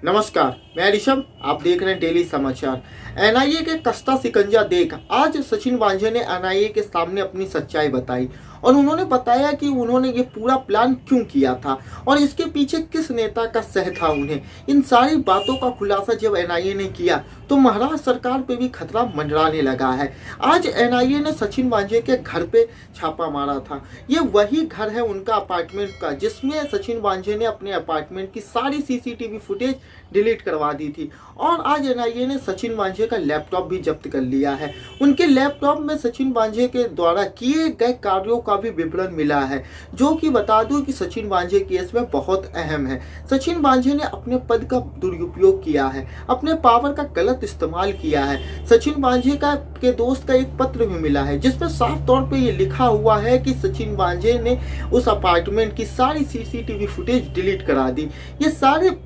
नमस्कार, मैं ऋषभ। आप देख रहे हैं डेली समाचार। एनआईए के कस्ता सिकंजा देख आज सचिन वांझे ने एनआईए के सामने अपनी सच्चाई बताई और उन्होंने बताया कि उन्होंने ये पूरा प्लान क्यों किया था और इसके पीछे किस नेता का सह था उन्हें। इन सारी बातों का खुलासा जब एनआईए ने किया तो महाराष्ट्र सरकार पे भी खतरा मंडराने लगा है। आज एनआईए ने सचिन वांझे के घर पे छापा मारा था। ये वही घर है उनका अपार्टमेंट का, जिसमें सचिन वांझे ने अपने अपार्टमेंट की सारी सीसीटीवी फुटेज डिलीट करवा दी थी। और आज एनआईए ने सचिन वांझे का लैपटॉप भी जब्त कर लिया है। उनके लैपटॉप में सचिन वांझे के द्वारा किए गए कार्यों का भी विवरण मिला है, जो कि बता दूं कि सचिन वांझे केस में बहुत अहम है। सचिन वांझे ने अपने पद का दुरुपयोग किया है, अपने पावर का गलत इस्तेमाल किया है। सचिन वांझे का के दोस्त का एक पत्र भी मिला है, जिसमें साफ तौर पे ये लिखा हुआ है कि सचिन वांझे ने उस अपार्टमेंट की सारी सीसीटीवी फुटेज डिलीट करा दी। ये सारे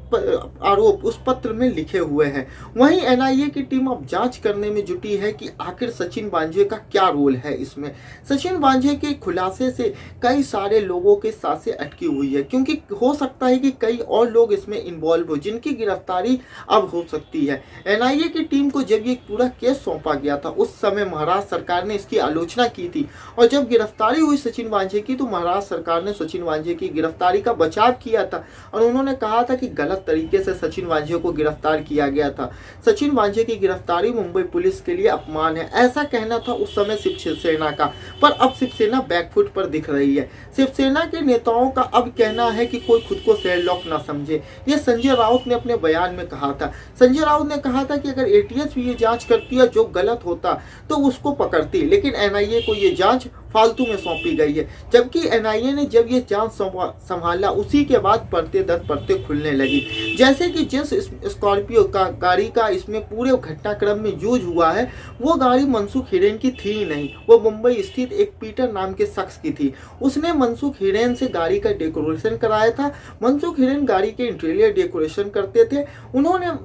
आरोप उस पत्र में लिखे हुए हैं। वहीं एनआईए की टीम अब जांच करने में जुटी है कि आखिर सचिन वांझे का क्या रोल है इसमें। सचिन वांझे के खुलासे से कई सारे लोगों के सांसें अटकी हुई है, क्योंकि हो सकता है कि कई और लोग इसमें इन्वॉल्व हो, जिनकी गिरफ्तारी अब हो सकती है। एनआईए की टीम को जब ये पूरा केस सौंपा गया था, उस समय महाराष्ट्र सरकार ने इसकी आलोचना की थी और जब गिरफ्तारी हुई सचिन वांझे की, तो महाराष्ट्र सरकार ने सचिन वांझे की गिरफ्तारी का बचाव किया था और उन्होंने कहा था कि गलत तरीके से सचिन वांझे को गिरफ्तार किया गया था। सचिन वांझे की गिरफ्तारी मुंबई पुलिस के लिए अपमान है, ऐसा कहना था उस समय शिवसेना का। पर अब शिवसेना बैकफुट पर दिख रही है। शिवसेना के नेताओं का अब कहना है कि कोई खुद को शेरलॉक ना समझे। ये संजय राउत ने अपने बयान में कहा था। संजय राउत ने कहा था कि अगर एटीएस भी ये जांच करती है जो गलत होता तो उसको पकड़ती, लेकिन एनआईए को ये जांच फालतू में सौंपी गई है। जबकि एनआईए ने जब ये जांच संभाला, उसी के बाद परते दर परते खुलने लगी। जैसे कि जिस स्कॉर्पियो का गाड़ी का इसमें पूरे घटनाक्रम में यूज हुआ है, वो गाड़ी मनसुख हिरेन की थी ही नहीं, वो मुंबई स्थित एक पीटर नाम के शख्स की थी। उसने मनसुख हिरेन से गाड़ी का डेकोरेशन कराया था। मनसुख हिरेन गाड़ी के इंटीरियर डेकोरेशन करते थे।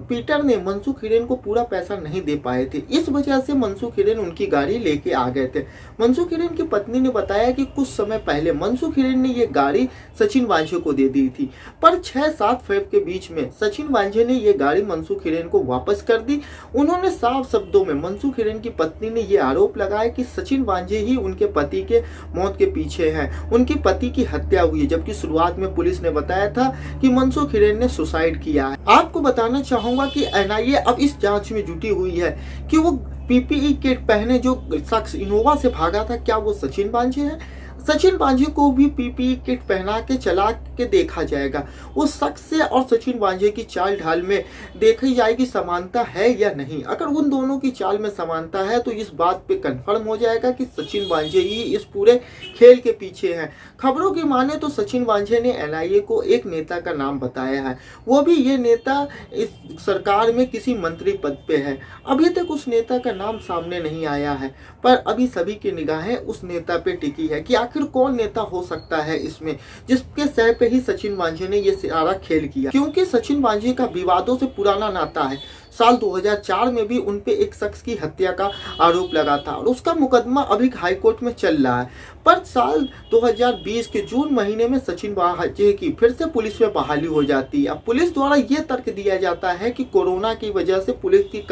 पीटर ने मनसुख हिरेन को पूरा पैसा नहीं दे पाए थे, इस वजह से मनसुख हिरेन उनकी गाड़ी लेके आ गए थे। मनसुख हिरेन की पत्नी ने बताया कि कुछ समय पहले मनसुख हिरेन ने ये गाड़ी सचिन वांझे को दे दी थी, पर 6-7 फरवरी के बीच में सचिन वांझे ने ये गाड़ी मनसुख हिरेन को वापस कर दी। उन्होंने साफ शब्दों में मनसुख हिरेन की पत्नी ने ये आरोप लगाया कि सचिन वांझे ही उनके पति के मौत के पीछे हैं। उनकी पति की हत्या हुई है, जबकि शुरुआत में पुलिस ने बताया था कि मनसुख हिरेन ने सुसाइड किया है। आपको बताना चाहूंगा कि एनआईए अब इस जांच में जुटी हुई है कि वो पीपीई किट पहने जो शख्स इनोवा से भागा था, क्या वो सचिन वांझे है। सचिन वांझे को भी पीपीई किट पहना के चला के देखा जाएगा। उस शख्स से और सचिन वांझे की चाल ढाल में देखी जाएगी समानता है या नहीं। अगर उन दोनों की चाल में समानता है तो इस बात पे कंफर्म हो जाएगा कि सचिन वांझे ही इस पूरे खेल के पीछे हैं। खबरों की माने तो सचिन वांझे ने एनआईए को एक नेता का नाम बताया है, वो भी ये नेता इस सरकार में किसी मंत्री पद पे है। अभी तक उस नेता का नाम सामने नहीं आया है, पर अभी सभी की निगाहें उस नेता पे टिकी है कि आखिर कौन नेता हो सकता है इसमें, जिसके सह पे ही सचिन वांझे ने ये सारा खेल किया। क्योंकि सचिन वांझे का विवादों से पुराना नाता है। साल 2004 में भी उन पे एक शख्स की हत्या का आरोप लगा था और उसका मुकदमा अभी हाईकोर्ट में चल रहा है। पर साल 2020 के जून महीने में सचिन वांझे की फिर से पुलिस में बहाली हो जाती है। अब पुलिस द्वारा ये तर्क दिया जाता है कि कोरोना की वजह से पुलिस की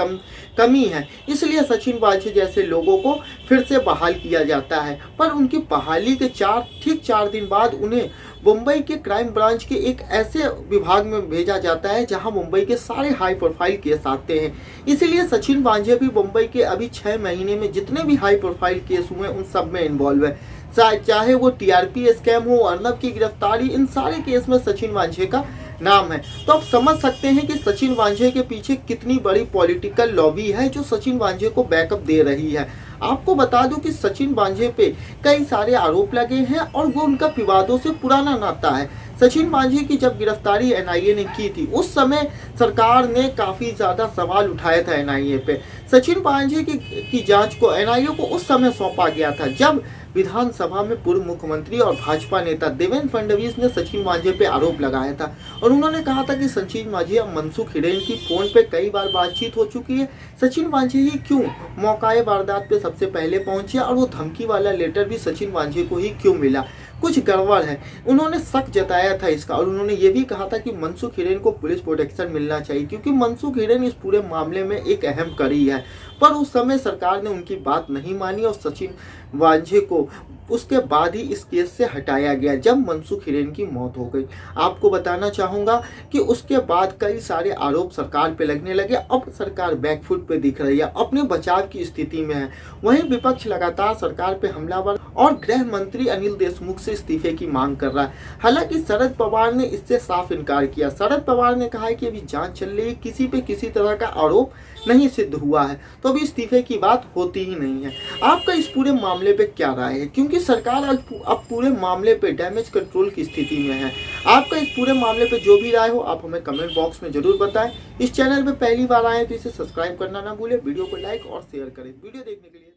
कमी है, इसलिए सचिन वांझे जैसे लोगों को फिर से बहाल किया जाता है। पर उनकी बहाली के ठीक 4 दिन बाद उन्हें मुंबई के क्राइम ब्रांच के एक ऐसे विभाग में भेजा जाता है जहां मुंबई के सारे हाई प्रोफाइल केस आते हैं। इसलिए सचिन वांझे भी मुंबई के अभी 6 महीने में जितने भी हाई प्रोफाइल केस हुए उन सब में इन्वॉल्व है। चाहे वो टीआरपी स्कैम हो, अर्नब की गिरफ्तारी, इन सारे केस में सचिन वांझे का नाम है। तो आप समझ सकते हैं कि सचिन वांझे के पीछे कितनी बड़ी पॉलिटिकल लॉबी है जो सचिन वांझे को बैकअप दे रही है। आपको बता दूं कि सचिन वांझे पे कई सारे आरोप लगे हैं और वो उनका विवादों से पुराना नाता है। सचिन वांझे की जब गिरफ्तारी एनआईए ने की थी, उस समय सरकार ने काफी ज्यादा सवाल उठाया था एनआईए पे। सचिन वांझे की जांच को एनआईए को उस समय सौंपा गया था जब विधानसभा में पूर्व मुख्यमंत्री और भाजपा नेता देवेंद्र फडणवीस ने सचिन वांझे पे आरोप लगाया था और उन्होंने कहा था कि सचिन वांझे और मनसुख हिरेन की फोन पे कई बार बातचीत हो चुकी है। सचिन वांझे ही क्यों मौकाए वारदात पे सबसे पहले पहुंचे और वो धमकी वाला लेटर भी सचिन वांझे को ही क्यों मिला। कुछ गड़बड़ है। उन्होंने शक जताया था इसका, और उन्होंने ये भी कहा था कि मनसुख हिरेन को पुलिस प्रोटेक्शन मिलना चाहिए, क्योंकि मनसुख हिरेन इस पूरे मामले में एक अहम कड़ी है। पर उस समय सरकार ने उनकी बात नहीं मानी और सचिन वांझे को उसके बाद ही इस केस से हटाया गया जब मनसुख हिरेन की मौत हो गई। आपको बताना चाहूँगा कि उसके बाद कई सारे आरोप सरकार पे लगने लगे। अब सरकार बैकफुट पे दिख रही है, अपने बचाव की स्थिति में है। वहीं विपक्ष लगातार सरकार पे हमलावर और गृह मंत्री अनिल देशमुख से इस्तीफे की मांग कर रहा है। हालांकि शरद पवार ने इससे साफ इनकार किया। शरद पवार ने कहा है कि अभी जांच चल रही है, किसी पे किसी तरह का आरोप नहीं सिद्ध हुआ है, तो अभी इस्तीफे की बात होती ही नहीं है। आपका इस पूरे मामले पे क्या राय है, क्योंकि सरकार अब पूरे मामले पे डैमेज कंट्रोल की स्थिति में है। आपका इस पूरे मामले पे जो भी राय हो आप हमें कमेंट बॉक्स में जरूर बताएं। इस चैनल पे पहली बार आए तो इसे सब्सक्राइब करना ना भूलें, वीडियो को लाइक और शेयर करें। वीडियो देखने के लिए